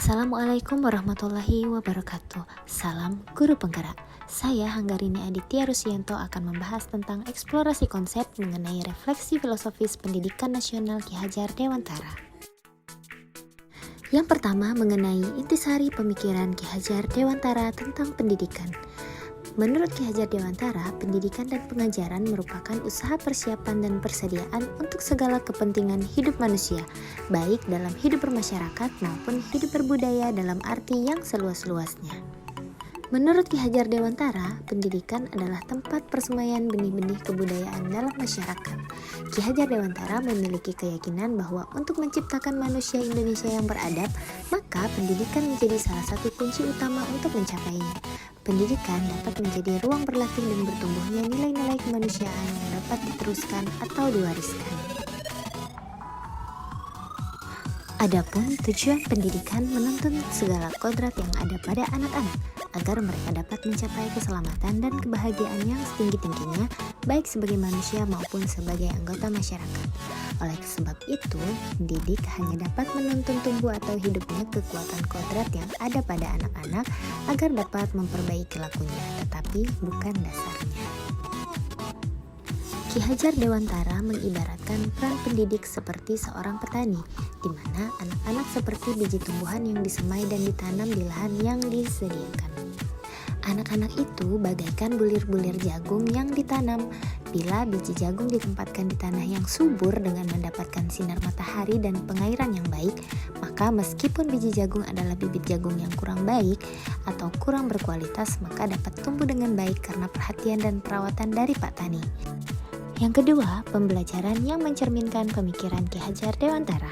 Assalamualaikum warahmatullahi wabarakatuh. Salam Guru Penggerak. Saya Hanggarini Aditya Rusyanto akan membahas tentang eksplorasi konsep mengenai refleksi filosofis pendidikan nasional Ki Hajar Dewantara. Yang pertama mengenai intisari pemikiran Ki Hajar Dewantara tentang pendidikan. Menurut Ki Hajar Dewantara, pendidikan dan pengajaran merupakan usaha persiapan dan persediaan untuk segala kepentingan hidup manusia, baik dalam hidup bermasyarakat maupun hidup berbudaya dalam arti yang seluas-luasnya. Menurut Ki Hajar Dewantara, pendidikan adalah tempat persemaian benih-benih kebudayaan dalam masyarakat. Ki Hajar Dewantara memiliki keyakinan bahwa untuk menciptakan manusia Indonesia yang beradab, maka pendidikan menjadi salah satu kunci utama untuk mencapainya. Pendidikan dapat menjadi ruang berlatih dan bertumbuhnya nilai-nilai kemanusiaan yang dapat diteruskan atau diwariskan. Adapun tujuan pendidikan menuntun segala kodrat yang ada pada anak-anak agar mereka dapat mencapai keselamatan dan kebahagiaan yang setinggi-tingginya baik sebagai manusia maupun sebagai anggota masyarakat. Oleh sebab itu, pendidik hanya dapat menuntun tumbuh atau hidupnya kekuatan kodrat yang ada pada anak-anak agar dapat memperbaiki lakunya, tetapi bukan dasarnya. Ki Hajar Dewantara mengibaratkan peran pendidik seperti seorang petani, di mana anak-anak seperti biji tumbuhan yang disemai dan ditanam di lahan yang disediakan. Anak-anak itu bagaikan bulir-bulir jagung yang ditanam. Bila biji jagung ditempatkan di tanah yang subur dengan mendapatkan sinar matahari dan pengairan yang baik, maka meskipun biji jagung adalah bibit jagung yang kurang baik atau kurang berkualitas, maka dapat tumbuh dengan baik karena perhatian dan perawatan dari Pak Tani. Yang kedua, pembelajaran yang mencerminkan pemikiran Ki Hajar Dewantara.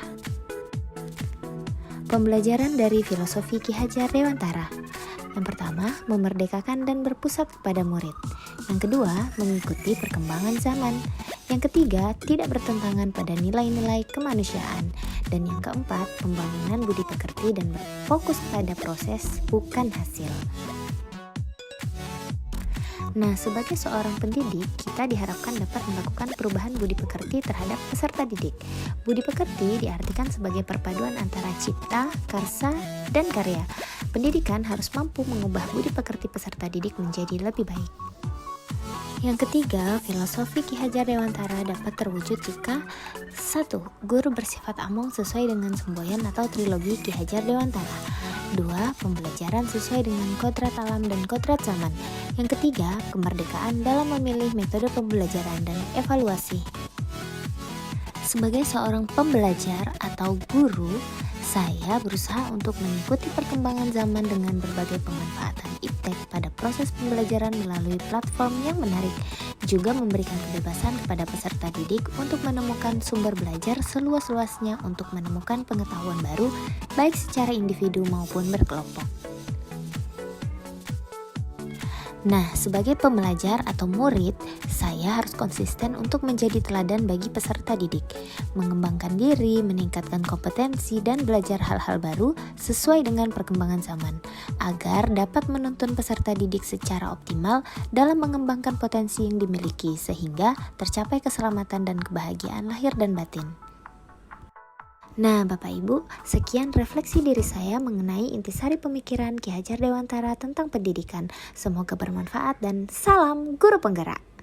Pembelajaran dari filosofi Ki Hajar Dewantara. Yang pertama, memerdekakan dan berpusat kepada murid. Yang kedua, mengikuti perkembangan zaman. Yang ketiga, tidak bertentangan pada nilai-nilai kemanusiaan. Dan yang keempat, pembangunan budi pekerti dan berfokus pada proses, bukan hasil. Nah, sebagai seorang pendidik, kita diharapkan dapat melakukan perubahan budi pekerti terhadap peserta didik. Budi pekerti diartikan sebagai perpaduan antara cipta, karsa, dan karya. Pendidikan harus mampu mengubah budi pekerti peserta didik menjadi lebih baik. Yang ketiga, filosofi Ki Hajar Dewantara dapat terwujud jika 1. Guru bersifat among sesuai dengan semboyan atau trilogi Ki Hajar Dewantara. 2. Pembelajaran sesuai dengan kodrat alam dan kodrat zaman. Yang ketiga, kemerdekaan dalam memilih metode pembelajaran dan evaluasi. Sebagai seorang pembelajar atau guru, saya berusaha untuk mengikuti perkembangan zaman dengan berbagai pemanfaatan iptek pada proses pembelajaran melalui platform yang menarik, juga memberikan kebebasan kepada peserta didik untuk menemukan sumber belajar seluas-luasnya untuk menemukan pengetahuan baru, baik secara individu maupun berkelompok. Nah, sebagai pembelajar atau murid, saya harus konsisten untuk menjadi teladan bagi peserta didik, mengembangkan diri, meningkatkan kompetensi, dan belajar hal-hal baru sesuai dengan perkembangan zaman, agar dapat menuntun peserta didik secara optimal dalam mengembangkan potensi yang dimiliki, sehingga tercapai keselamatan dan kebahagiaan lahir dan batin. Nah, Bapak Ibu, sekian refleksi diri saya mengenai intisari pemikiran Ki Hajar Dewantara tentang pendidikan. Semoga bermanfaat dan salam Guru Penggerak.